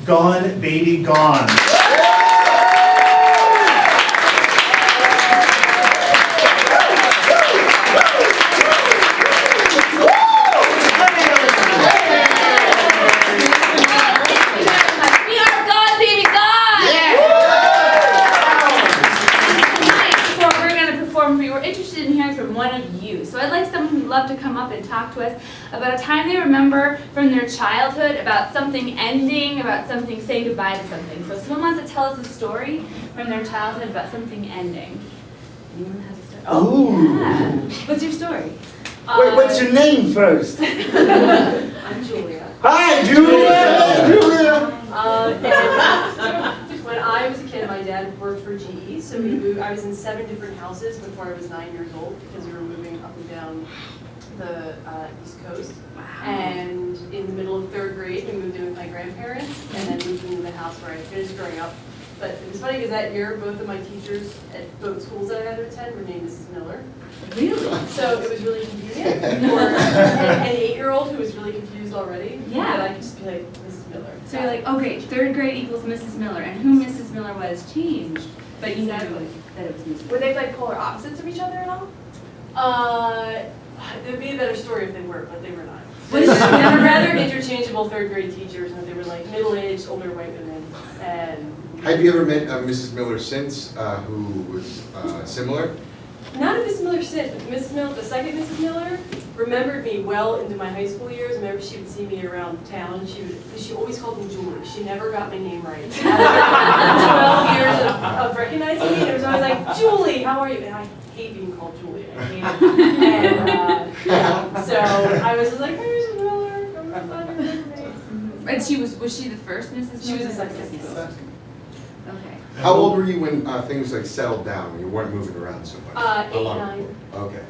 Gone Baby Gone. We are Gone Baby Gone! Tonight, before we're going to perform for you, we're interested in hearing from one of you. So I'd like someone who'd love to come up and talk to us about a time they remember from their childhood, about something ending, about something saying goodbye to something. So if someone wants to tell us a story from their childhood about something ending. Anyone has a story? Oh, yeah. What's your story? Wait, what's your name first? I'm Julia. Hi, Julia! Julia! And when I was a kid, my dad worked for GE, so we moved. I was in 7 different houses before I was 9 years old because we were moving up and down the East Coast. And in the middle of 3rd grade, we moved in with my grandparents, and then moved into the house where I finished growing up. But it was funny because that year, both of my teachers at both schools that I had to attend were named Mrs. Miller. Really? So it was really convenient for an 8-year-old who was really confused already. Yeah. That I could just be like, Mrs. Miller. So you're like, okay, 3rd grade equals Mrs. Miller, and who Mrs. Miller was changed, but you knew Exactly. that it was Mrs. Were they like polar opposites of each other at all? It would be a better story if they were, but they were not. What They is were your- rather interchangeable 3rd grade teachers, and they were like middle-aged, older white women, and Have you ever met Mrs. Miller since, who was similar? not a Mrs. Miller since, but Mrs. Miller, the second Mrs. Miller, remembered me well into my high school years. Whenever she would see me around town, she always called me Julie. She never got my name right. After 12 years of recognizing me, it was always like, Julie, how are you? And I hate being called Julie. I hate it. And so I was just like, hey, Mrs. Miller, I'm glad you remember me. And was she the first Mrs. Miller? She was the second Mrs. Miller. Okay. How old were you when things like settled down, when you weren't moving around so much? 8, How long? 9. Okay.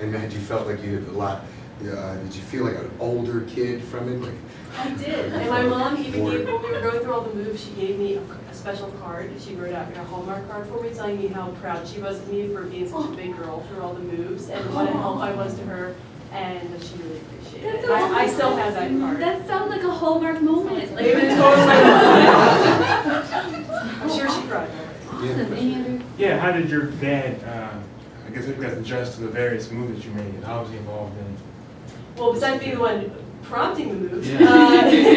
And had you felt like you had a lot, did you feel like an older kid from it? Like, I did, and my mom even gave, when we were going through all the moves, she gave me a special card. She wrote out a Hallmark card for me, telling me how proud she was of me for being such a big girl through all the moves, and what a help I was to her, and that she really appreciated it. I still have that card. That sounds like a Hallmark moment. Like, It was totally. I'm sure she cried. awesome. Any other? Yeah, how did your dad, I guess we got to adjust to the various moves that you made? How was he involved in? Well, besides being the one prompting the move, Yeah.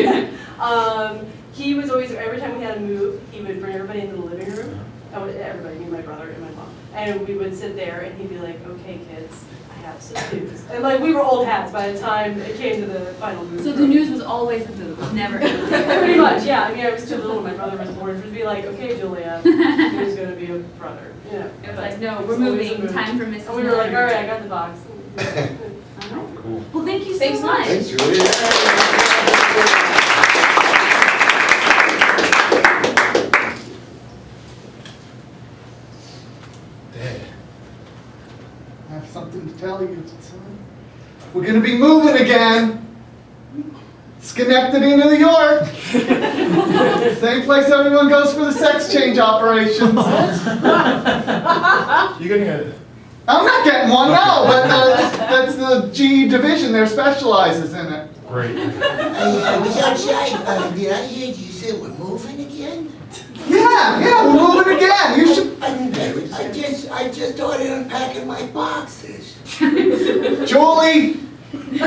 he was always, every time we had a move, he would bring everybody into the living room. Everybody, me, my brother, and my mom. And we would sit there, and he'd be like, okay, kids, I have some news. And like, we were old hats by the time it came to the final move. So the news was always a move, was never anything. Pretty much, yeah. I mean, I was too little when my brother was born for it to be like, okay, Julia, who's going to be a brother? You know, It was like, no, it's we're always a moving, move. time for Mrs. And we were like, all right, I got the box. cool. Well, thank you so Thanks so much. much. Thanks, Julia. Dad. I have something to tell you, son. We're gonna be moving again. Schenectady, New York. Same place everyone goes for the sex change operations. You getting a, I'm not getting one, no, but that's the GE division there specializes in it. great. I was outside, did I hear you say we're moving again? Yeah, we're moving again. You should, I just started unpacking my boxes. Julie. You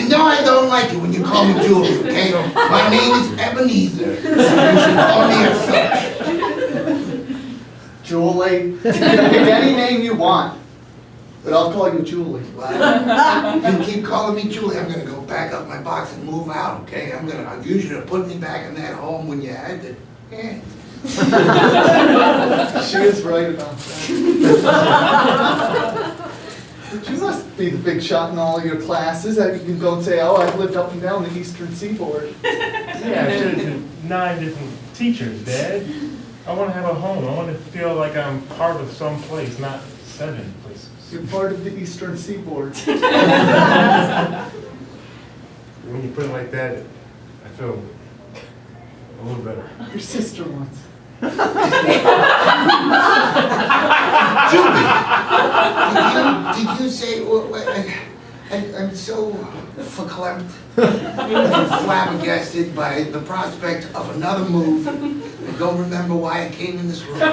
know I don't like it when you call me Julie, okay? My name is Ebenezer. You should call me a son. Julie. You can pick any name you want, but I'll call you Julie. You keep calling me Julie, I'm gonna go pack up my box and move out, okay? I usually have put me back in that home when you had the, yeah. She is right about that. But you must be the big shot in all of your classes that you can go and say, oh, I've lived up and down the Eastern Seaboard. Yeah, I should have 9 different teachers, Dad. I want to have a home. I want to feel like I'm part of some place, not 7 places. You're part of the Eastern Seaboard. When you put it like that, I feel a little better. Your sister once. Julie, did you say, I'm so verklempt and flabbergasted by the prospect of another move. I don't remember why I came in this room. I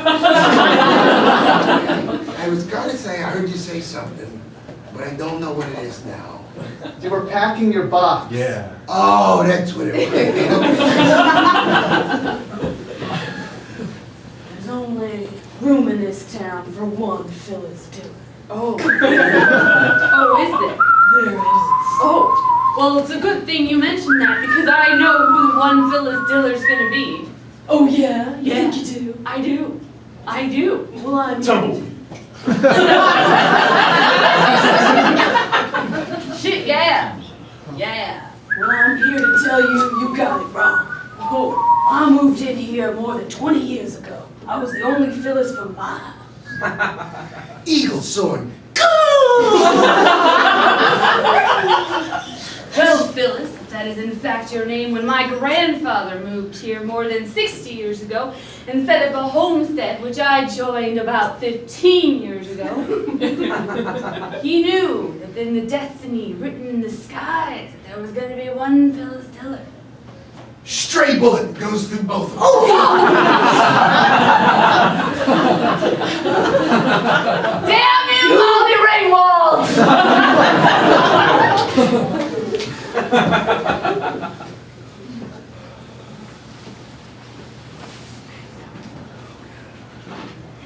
was gonna say I heard you say something, but I don't know what it is now. You were packing your box. Yeah. Oh, that's what it was. There's only room in this town for one Phyllis Diller. Oh, is there? There is. Oh, well, it's a good thing you mentioned that because I know who the one Phyllis Diller's gonna be. Oh yeah? You Yeah. think you do? I do. I do. Well, I'm... Tumbleweed. Shit, yeah. Yeah. Well, I'm here to tell you, you got it wrong. Oh, I moved in here more than 20 years ago. I was the only Phyllis for miles. Eagle sword. Well, Phyllis, if that is in fact your name, when my grandfather moved here more than 60 years ago, and set up a homestead, which I joined about 15 years ago, he knew that in the destiny written in the skies that there was going to be one Phyllis Diller. Stray bullet goes through both of them. Damn you, Molly Ringwald!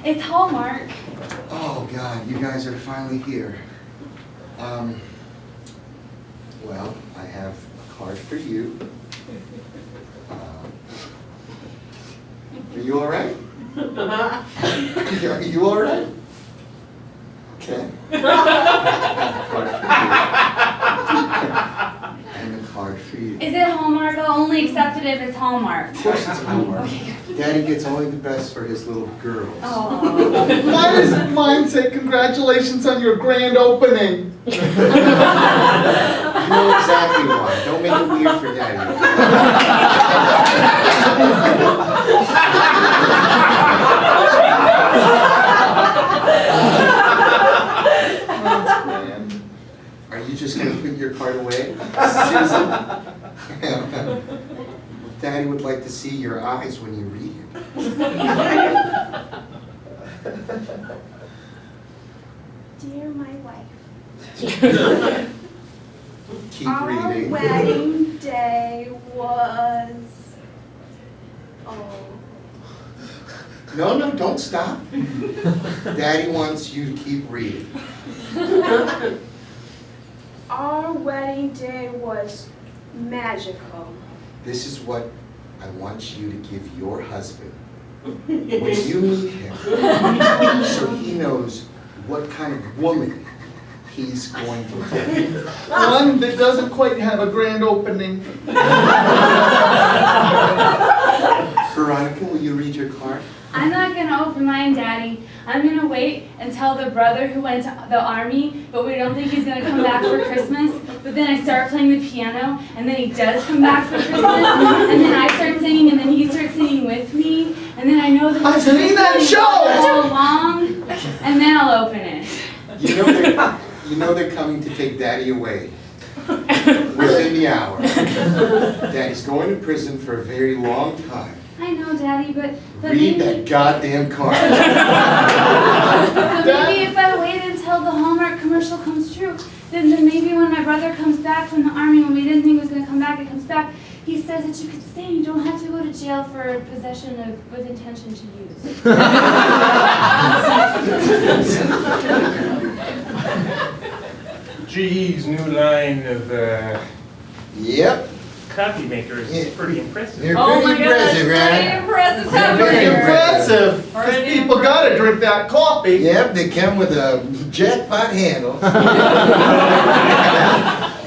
It's Hallmark. Oh, God, you guys are finally here. Well, I have a card for you. Are you all right? Are you all right? Okay. And a card for you. Is it Hallmark? I'll only accept it if it's Hallmark. Of course it's Hallmark. Daddy gets only the best for his little girls. Oh. Why does mine say congratulations on your grand opening? You know exactly why. Don't make it weird for Daddy. Are you just going to put your card away, Susan? Daddy would like to see your eyes when you read it. Dear my wife, Keep our reading. wedding day was... Oh. No, don't stop. Daddy wants you to keep reading. Our wedding day was magical. This is what I want you to give your husband when you meet him, so he knows what kind of woman he's going to be. One that doesn't quite have a grand opening. Veronica, will you read your card? I'm not going to open mine, Daddy. I'm going to wait and tell the brother who went to the army, but we don't think he's going to come back for Christmas. But then I start playing the piano, and then he does come back for Christmas, and then I start singing, and then he starts singing with me, and then I know that I've seen that show! so long, and then I'll open it. You know they're coming to take Daddy away within the hour. Daddy's going to prison for a very long time. I know, Daddy, but Read maybe, that goddamn card. but maybe if I wait until the Hallmark commercial comes true, then maybe when my brother comes back from the army, when we didn't think he was going to come back, he comes back, he says that you could stay and you don't have to go to jail for possession of with intention to use. GE's new line of Yep. coffee makers is pretty impressive. You're Oh my pretty gosh, impressive, pretty right? impressive Very cover. Impressive, because Pretty people gotta drink that coffee. Yep, they come with a jackpot handle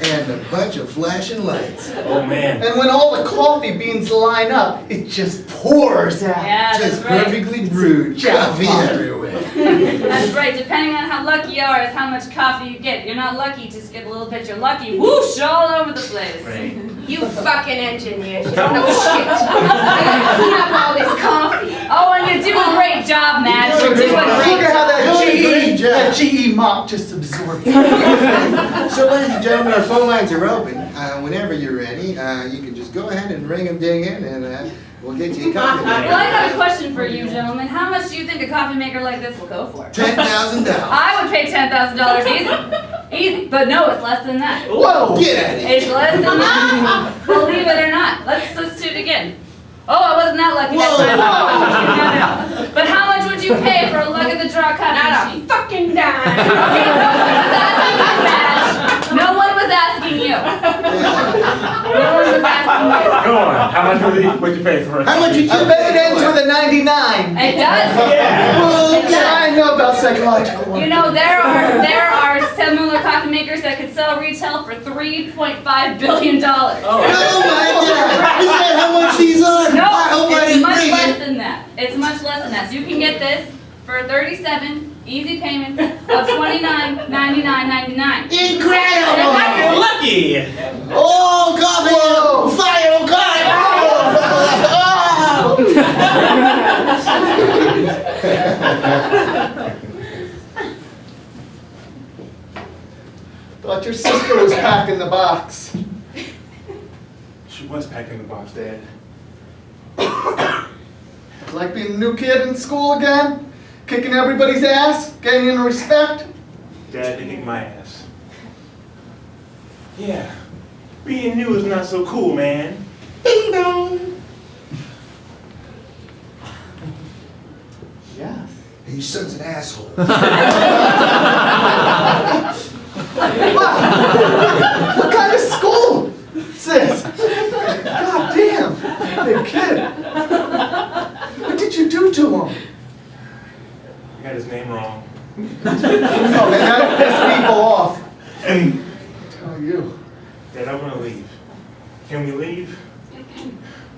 and a bunch of flashing lights. Oh man. And when all the coffee beans line up, it just pours out. Yeah, Just that's right. perfectly brewed coffee Jackpot. everywhere. That's right. Depending on how lucky you are is how much coffee you get. You're not lucky, just get a little bit. You're lucky, whoosh, all over the place. Right. You fucking engineers, you don't know shit. I gotta clean up all this coffee. Oh, and you're doing great, great job, Matt. You You're did a doing great great. Look at how Great job. that GE mop just absorbed. So, ladies and gentlemen, our phone lines are open. Whenever you're ready, you can just go ahead and ring them ding in, and we'll get you a coffee. Well, I got a question for you, gentlemen. How much do you think a coffee maker like this will go for? $10,000. I would pay $10,000 easy. Easy. But no, it's less than that. Whoa! Get out of here. It's less than that. Believe it or not. Let's do it again. Oh, I wasn't that lucky that time. No. But how much would you pay for a luck of the draw copy Not a machine? fucking dime. No one was asking you. No one was asking you. Go on, how much would you pay for it? How much did you I bet it pay ends for with a 99. It does. Well, yeah, I know about psychological ones. You know, there are similar coffee makers that could sell retail for $3.5 billion. Oh my God! Is that how much these are? No, I hope I it's didn't much bring less it. than that. It's much less than that. So you can get this for 37 easy payments of $29.99.99. Incredible! Lucky! Oh, coffee! Whoa. Fire! Oh, God! Thought your sister was packing the box. She was packing the box, Dad. Like being a new kid in school again? Kicking everybody's ass? Gaining respect? Dad kicking my ass. Yeah, being new is not so cool, man. Ding dong! Yes. Your son's an asshole. What kind of school? Sis. God damn. Big kid. What did you do to him? I got his name wrong. Oh man, that piss people off. And Tell you. Dad, I want to leave. Can we leave?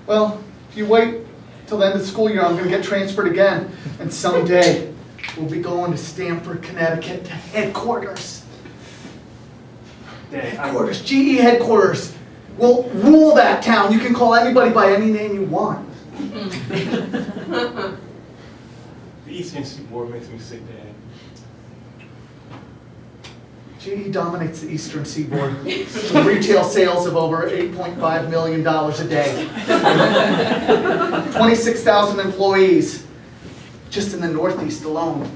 Well, if you wait till the end of the school year, I'm gonna get transferred again. And someday, we'll be going to Stamford, Connecticut to headquarters. Dad, Headquarters, GE headquarters. We'll rule that town. You can call anybody by any name you want. the Eastern Seaboard makes me sick, Dad. GE dominates the Eastern Seaboard with retail sales of over $8.5 million a day. 26,000 employees just in the Northeast alone.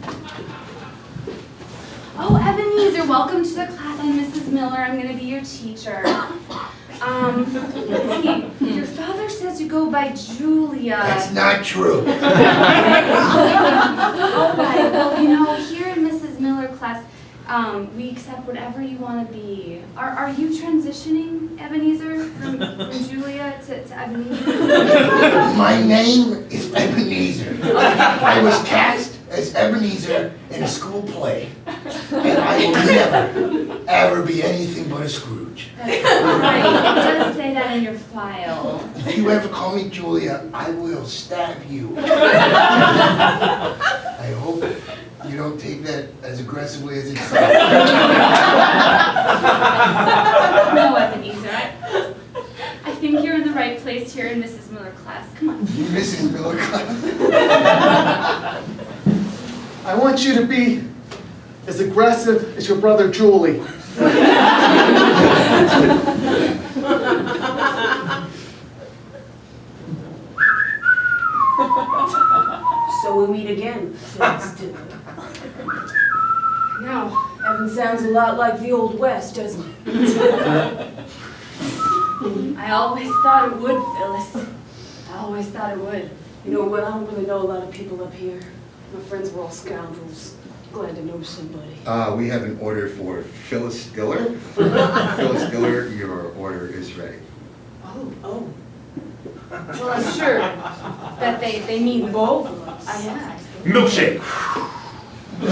Oh, Ebenezer, welcome to the class. I'm Mrs. Miller. I'm going to be your teacher. Let's see. Your father says you go by Julia. That's not true. Oh, right. Well, you know, here in Mrs. Miller class, we accept whatever you want to be. Are you transitioning, Ebenezer, from Julia to Ebenezer? My name is Ebenezer. I was cast as Ebenezer in a school play. And I will never, ever be anything but a Scrooge. That's right. It does say that in your file. If you ever call me Julia, I will stab you. I hope you don't take that as aggressively as it sounds. No, Ebenezer. I think you're in the right place here in Mrs. Miller class. Come on. Mrs. Miller. I want you to be as aggressive as your brother Julie. So we meet again, says Dylan. Now, Evan sounds a lot like the Old West, doesn't he? I always thought it would, Phyllis. I always thought it would. You know what, I don't really know a lot of people up here. My friends were all scoundrels. Glad to know somebody. We have an order for Phyllis Diller. Phyllis Diller, your order is ready. Oh. Well, I'm sure that they mean both of us. I asked. Milkshake! I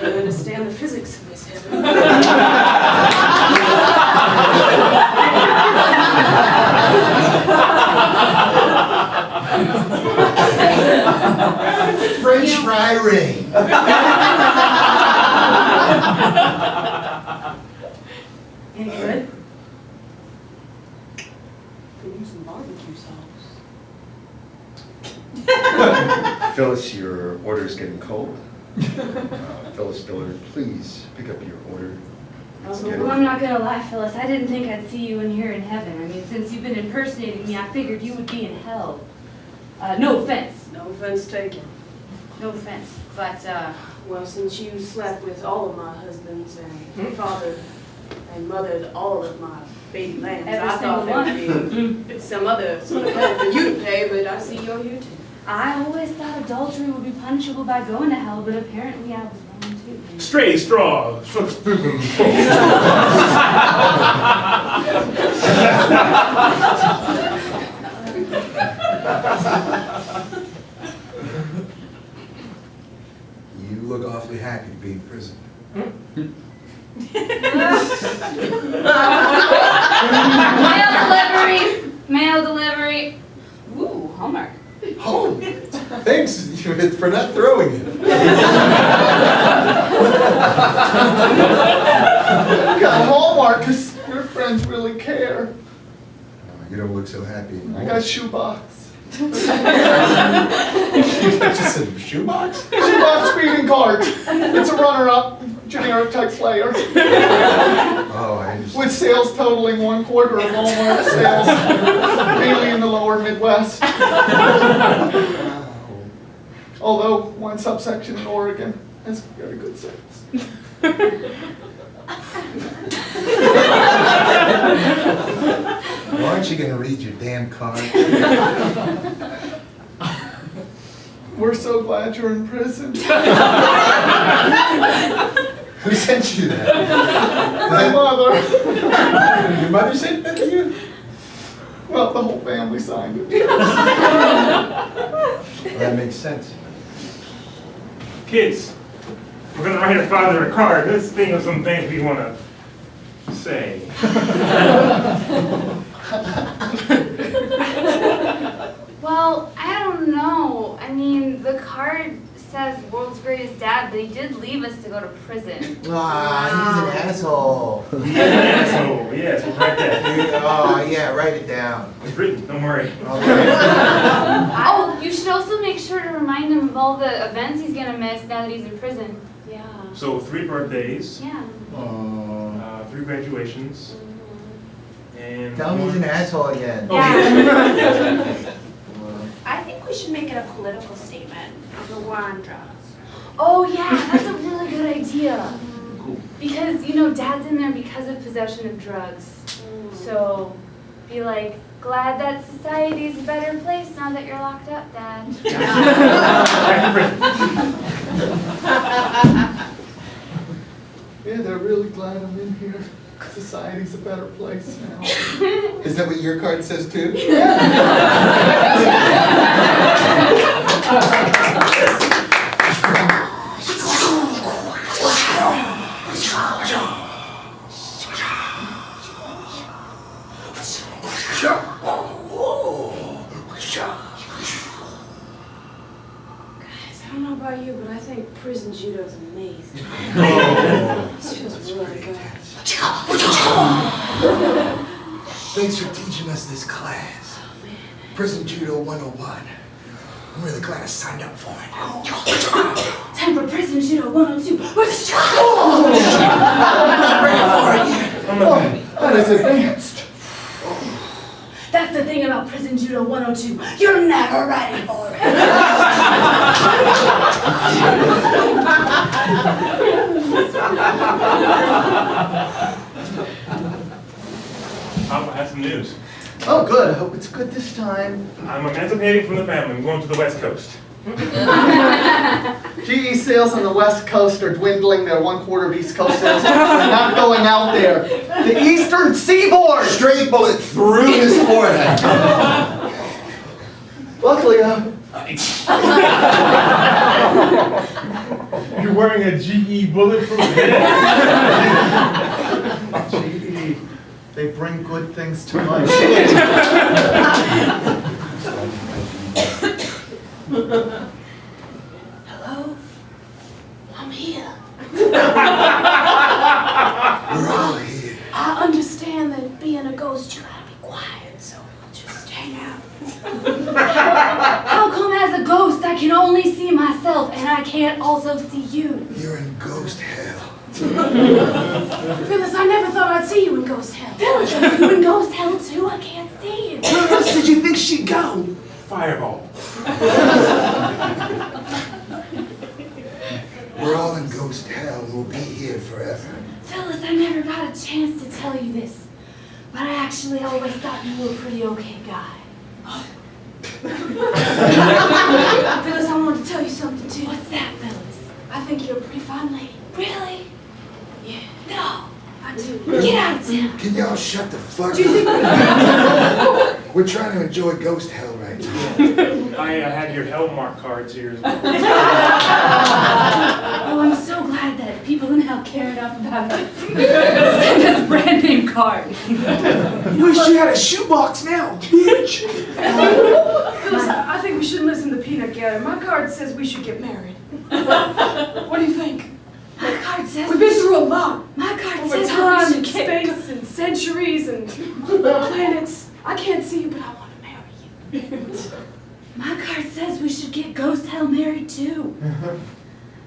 don't understand the physics of this, Evan. French fry ring. Any good? Could use some barbecue sauce. Phyllis, your order is getting cold. Phyllis Dillard, please pick up your order. Let's get Well, it. I'm not gonna lie, Phyllis. I didn't think I'd see you in here in heaven. I mean, since you've been impersonating me, I figured you would be in hell. No offense. No offense taken. No offense. But, Well, since you slept with all of my husbands and fathered and mothered all of my baby lambs, Every I thought single there would be some other sort of hell for you to pay, but I see you're here too. I always thought adultery would be punishable by going to hell, but apparently I was wrong too. Stray straws for the spoon. You look awfully happy to be in prison. Mail delivery. Ooh, Hallmark. Oh, thanks for not throwing it. Got Hallmark, because your friends really care. You don't look so happy I anymore. got shoebox. Just a shoebox? Shoebox greeting card. It's a runner-up, generic type player. Oh, I understand. With sales totaling 1/4 of Walmart sales, mainly in the lower Midwest. Wow. Although one subsection in Oregon has very good sales. Well, aren't you gonna read your damn card? We're so glad you're in prison. Who sent you that? My mother. Your mother sent that to you? Well, the whole family signed it. Well, that makes sense. Kids, we're gonna write your father a card. Let's think of some things we wanna say. Well, I don't know. I mean, the card says world's greatest dad, but he did leave us to go to prison. Ah, he's an asshole. He's an asshole. Yes, we'll write that. Oh, yeah, write it down. It's written, don't worry. Oh, you should also make sure to remind him of all the events he's gonna miss now that he's in prison. Yeah. So 3 birthdays, Yeah. 3 graduations, and Tell him he's an asshole again. Yeah. I think we should make it a political statement of the war on drugs. Oh yeah, that's a really good idea. Because, you know, Dad's in there because of possession of drugs. So, be like, glad that society's a better place now that you're locked up, Dad. Yeah, they're really glad I'm in here. Society's a better place now. Is that what your card says too? Guys, I don't know about you, but I think prison judo's amazing. It feels really good. Thanks for teaching us this class. Prison Judo 101. I'm really glad I signed up for it. Time for prison judo 102. Where's the That is advanced. That's the thing about prison judo 102. You're never ready for it. Papa has some news. Oh, good. I hope it's good this time. I'm emancipating from the family. I'm going to the West Coast. GE sales on the West Coast are dwindling. They're 1/4 of East Coast sales. They're not going out there. The Eastern Seaboard! Straight bullet through his forehead. Luckily, You're wearing a GE bulletproof vest? GE, they bring good things to life. Hello? I'm here. We're all here. I understand that being a ghost, you gotta be quiet, so I'll just hang out. How come as a ghost can't also see you. You're in ghost hell. Phyllis, I never thought I'd see you in ghost hell. Phyllis, are you in ghost hell too? I can't see you. Where else did you think she'd go? Fireball. We're all in ghost hell and we'll be here forever. Phyllis, I never got a chance to tell you this, but I actually always thought you were a pretty okay guy. Phyllis, I wanted to tell you something too. What's that, Phyllis? I think you're a pretty fine lady. Really? Yeah. No, I do. Get out of town. Can y'all shut the fuck up? We're trying to enjoy ghost hell right now. I have your Hellmark cards here. Oh, I'm so glad that people in hell care enough about us. Send us brand name cards. Wish you had a shoebox now, bitch. Phyllis, I think we shouldn't listen to Peanut Gallery. My card says we should get married. What do you think? My card says we've been through a lot. My card Over says time we and should get space and centuries and planets. I can't see you, but I want to marry you. My card says we should get Ghost Hell married too.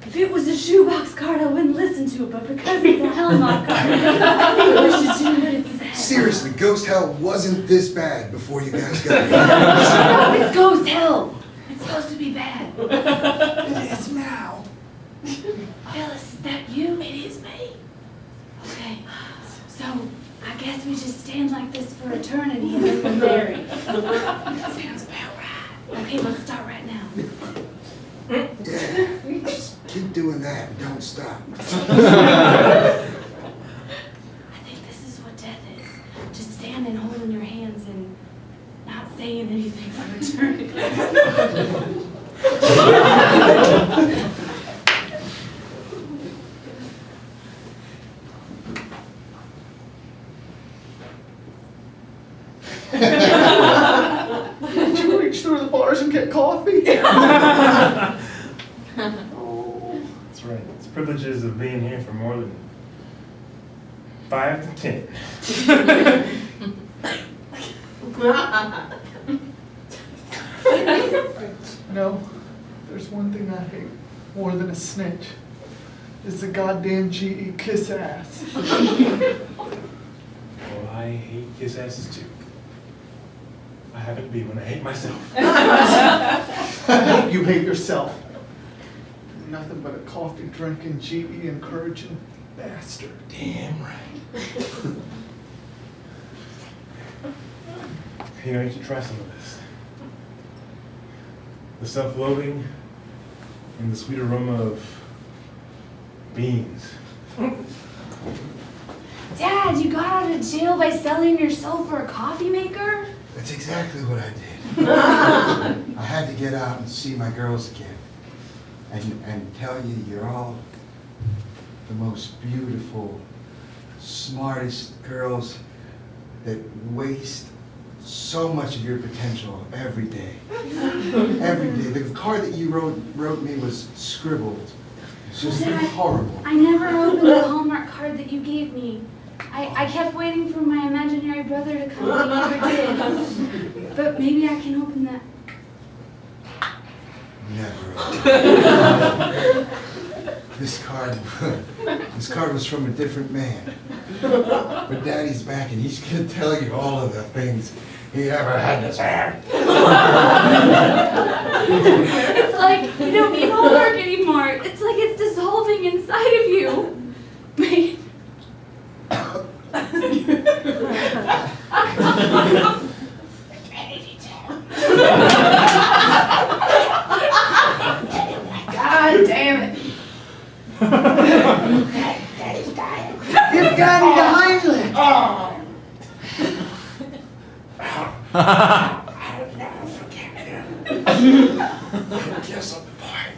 If it was a shoebox card, I wouldn't listen to it, but because it's a Hellmark card, I think we should do what it says. Seriously, ghost hell wasn't this bad before you guys got here. No, it's Ghost Hell. It's supposed to be bad. It is now. Phyllis, is that you? It is me. Okay, so I guess we just stand like this for eternity and then we're married. Sounds about right. Okay, let's start right now. Yeah, just keep doing that and don't stop. I think this is what death is. Just standing, holding your hands, and not saying anything for eternity. Did you reach through the bars and get coffee? That's right. It's privileges of being here for more than 5 to 10. No, there's one thing I hate more than a snitch. It's a goddamn GE kiss ass. Well, I hate kiss asses too. I happen to be when I hate myself. I hope you hate yourself. Nothing but a coffee drinking, GE encouraging bastard. Damn right. You know, you should try some of this. The self-loathing and the sweet aroma of beans. Dad, you got out of jail by selling your soul for a coffee maker? That's exactly what I did. I had to get out and see my girls again. And tell you, you're all the most beautiful, smartest girls that waste so much of your potential every day. Every day. The card that you wrote me was scribbled. It's just Dad, horrible. I never opened the Hallmark card that you gave me. I kept waiting for my imaginary brother to come, but he never did. But maybe I can open that. Never. This card was from a different man. But Daddy's back and he's gonna tell you all of the things he ever had in his hand. It's like you don't need homework anymore. It's like it's dissolving inside of you. Wait. God damn it. Daddy's dying. Give Daddy the hind leg. I'll never forget him. He'll kiss him apart.